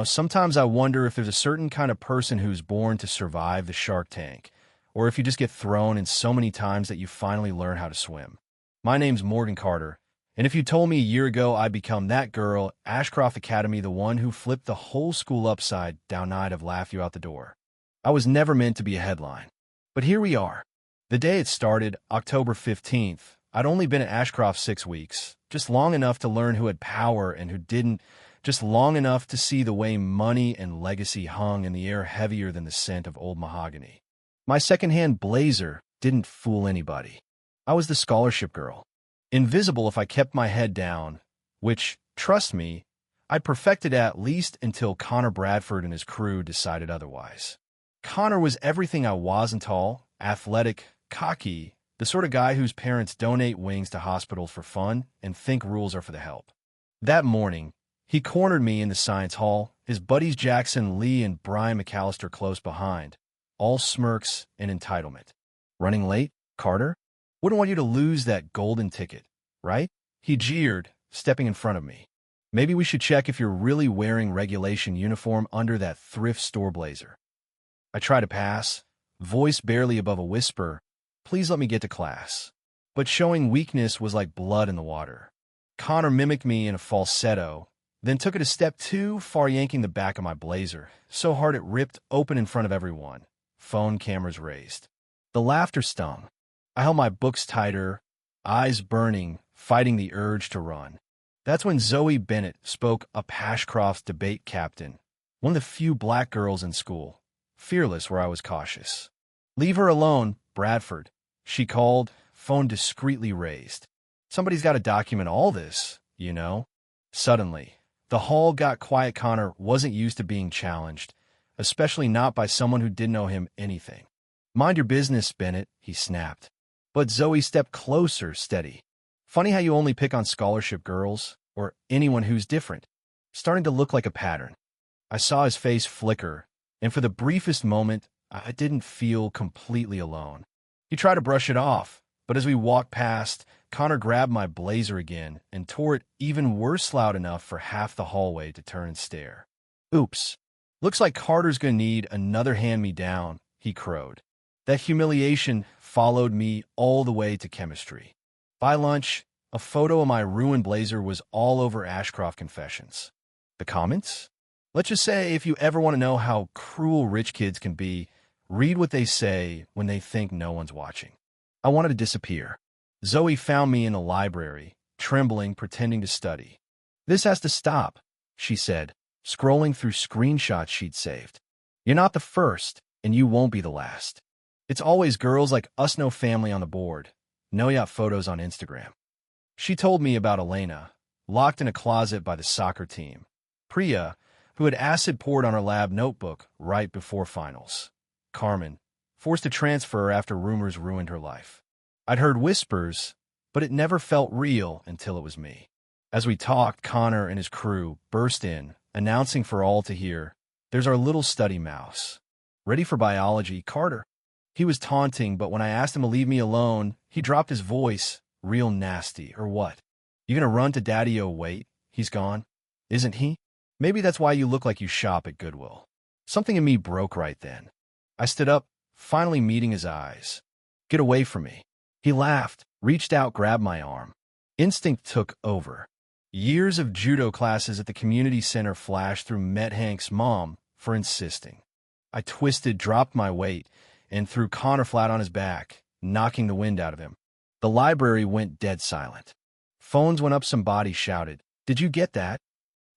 Sometimes I wonder if there's a certain kind of person who's born to survive the Shark Tank, or if you just get thrown in so many times that you finally learn how to swim. My name's Morgan Carter, and if you told me a year ago I'd become that girl, Ashcroft Academy, the one who flipped the whole school upside down, I'd have laughed you out the door. I was never meant to be a headline. But here we are. The day it started, October 15th, I'd only been at Ashcroft 6 weeks, just long enough to learn who had power and who didn't, just long enough to see the way money and legacy hung in the air heavier than the scent of old mahogany. My secondhand blazer didn't fool anybody. I was the scholarship girl. Invisible if I kept my head down, which, trust me, I'd perfected at least until Connor Bradford and his crew decided otherwise. Connor was everything I wasn't: tall, athletic, cocky, the sort of guy whose parents donate wings to hospitals for fun and think rules are for the help. That morning, he cornered me in the science hall, his buddies Jackson Lee and Brian McAllister close behind, all smirks and entitlement. Running late, Carter? Wouldn't want you to lose that golden ticket, right? He jeered, stepping in front of me. Maybe we should check if you're really wearing regulation uniform under that thrift store blazer. I try to pass, voice barely above a whisper, please let me get to class. But showing weakness was like blood in the water. Connor mimicked me in a falsetto, then took it a step too far, yanking the back of my blazer, so hard it ripped open in front of everyone. Phone cameras raised. The laughter stung. I held my books tighter, eyes burning, fighting the urge to run. That's when Zoe Bennett spoke up, Ashcroft's debate captain, one of the few black girls in school. Fearless where I was cautious. Leave her alone, Bradford, she called, phone discreetly raised. Somebody's got to document all this, you know. Suddenly, the hall got quiet. Connor wasn't used to being challenged, especially not by someone who didn't know him anything. Mind your business, Bennett, he snapped. But Zoe stepped closer, steady. Funny how you only pick on scholarship girls, or anyone who's different. Starting to look like a pattern. I saw his face flicker, and for the briefest moment, I didn't feel completely alone. He tried to brush it off, but as we walked past, Connor grabbed my blazer again and tore it even worse, loud enough for half the hallway to turn and stare. Oops. Looks like Carter's gonna need another hand-me-down, he crowed. That humiliation followed me all the way to chemistry. By lunch, a photo of my ruined blazer was all over Ashcroft Confessions. The comments? Let's just say if you ever want to know how cruel rich kids can be, read what they say when they think no one's watching. I wanted to disappear. Zoe found me in the library, trembling, pretending to study. This has to stop, she said, scrolling through screenshots she'd saved. You're not the first, and you won't be the last. It's always girls like us, no family on the board. No yacht photos on Instagram. She told me about Elena, locked in a closet by the soccer team. Priya, who had acid poured on her lab notebook right before finals. Carmen, forced to transfer after rumors ruined her life. I'd heard whispers, but it never felt real until it was me. As we talked, Connor and his crew burst in, announcing for all to hear, there's our little study mouse. Ready for biology, Carter. He was taunting, but when I asked him to leave me alone, he dropped his voice, real nasty, or what? You gonna run to Daddy? Oh, wait, he's gone. Isn't he? Maybe that's why you look like you shop at Goodwill. Something in me broke right then. I stood up, finally meeting his eyes. Get away from me. He laughed, reached out, grabbed my arm. Instinct took over. Years of judo classes at the community center flashed through. Met Hank's mom for insisting. I twisted, dropped my weight, and threw Connor flat on his back, knocking the wind out of him. The library went dead silent. Phones went up, some body shouted, "Did you get that?"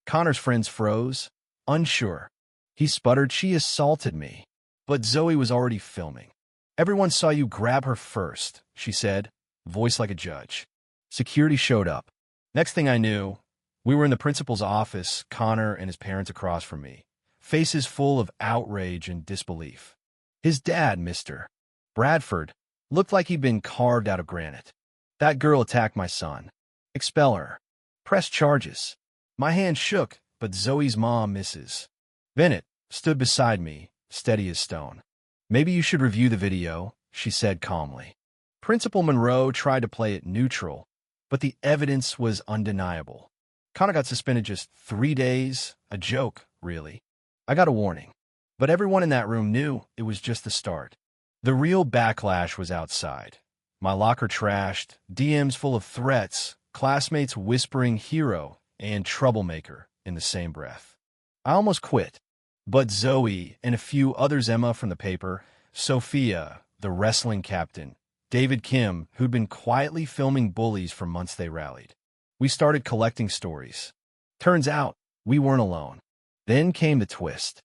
Connor's friends froze, unsure. He sputtered, "She assaulted me." But Zoe was already filming. "Everyone saw you grab her first," she said, voice like a judge. Security showed up. Next thing I knew, we were in the principal's office, Connor and his parents across from me, faces full of outrage and disbelief. His dad, Mr. Bradford, looked like he'd been carved out of granite. "That girl attacked my son. Expel her. Press charges." My hand shook, but Zoe's mom, Mrs. Bennett, stood beside me, steady as stone. "Maybe you should review the video," she said calmly. Principal Monroe tried to play it neutral, but the evidence was undeniable. Connor got suspended just 3 days, a joke, really. I got a warning. But everyone in that room knew it was just the start. The real backlash was outside. My locker trashed, DMs full of threats, classmates whispering hero and troublemaker in the same breath. I almost quit. But Zoe and a few others, Emma from the paper, Sophia, the wrestling captain, David Kim, who'd been quietly filming Bullies for months, they rallied. We started collecting stories. Turns out, we weren't alone. Then came the twist.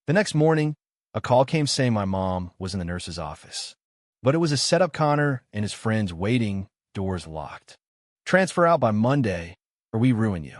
The next morning, a call came saying my mom was in the nurse's office. But it was a setup. Connor and his friends waiting, doors locked. Transfer out by Monday, or we ruin you.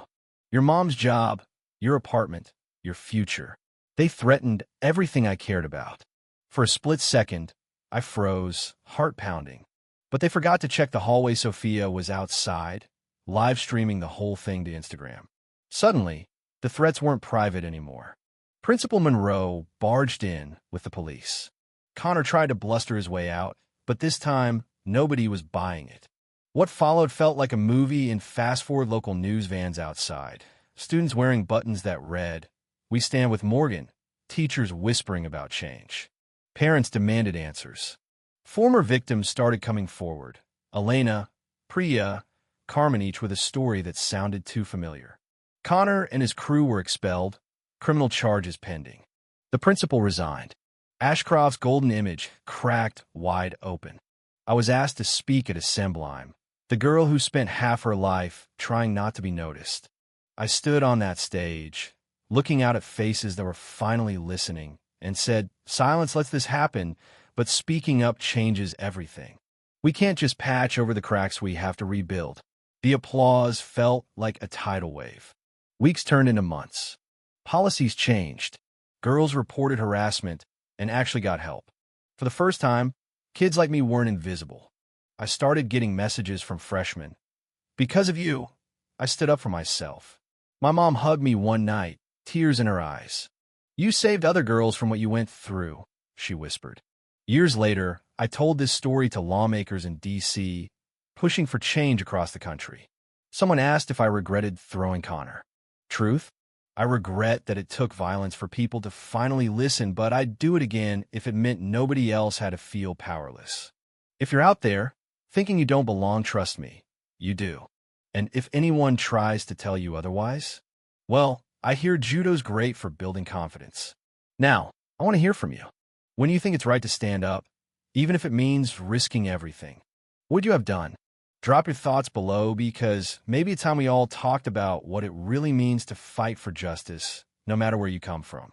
Your mom's job, your apartment, your future. They threatened everything I cared about. For a split second, I froze, heart pounding. But they forgot to check the hallway. Sophia was outside, live streaming the whole thing to Instagram. Suddenly, the threats weren't private anymore. Principal Monroe barged in with the police. Connor tried to bluster his way out, but this time, nobody was buying it. What followed felt like a movie in fast-forward local news vans outside. Students wearing buttons that read, "We stand with Morgan." Teachers whispering about change. Parents demanded answers. Former victims started coming forward. Elena, Priya, Carmen, each with a story that sounded too familiar. Connor and his crew were expelled, criminal charges pending. The principal resigned. Ashcroft's golden image cracked wide open. I was asked to speak at Assemblime, the girl who spent half her life trying not to be noticed. I stood on that stage, looking out at faces that were finally listening, and said, "Silence lets this happen, but speaking up changes everything. We can't just patch over the cracks, we have to rebuild." The applause felt like a tidal wave. Weeks turned into months. Policies changed. Girls reported harassment and actually got help. For the first time, kids like me weren't invisible. I started getting messages from freshmen. "Because of you, I stood up for myself." My mom hugged me one night, tears in her eyes. "You saved other girls from what you went through," she whispered. Years later, I told this story to lawmakers in D.C., pushing for change across the country. Someone asked if I regretted throwing Connor. Truth? I regret that it took violence for people to finally listen, but I'd do it again if it meant nobody else had to feel powerless. If you're out there thinking you don't belong, trust me, you do. And if anyone tries to tell you otherwise, well, I hear Judo's great for building confidence. Now, I want to hear from you. When you think it's right to stand up, even if it means risking everything, what would you have done? Drop your thoughts below, because maybe it's time we all talked about what it really means to fight for justice, no matter where you come from.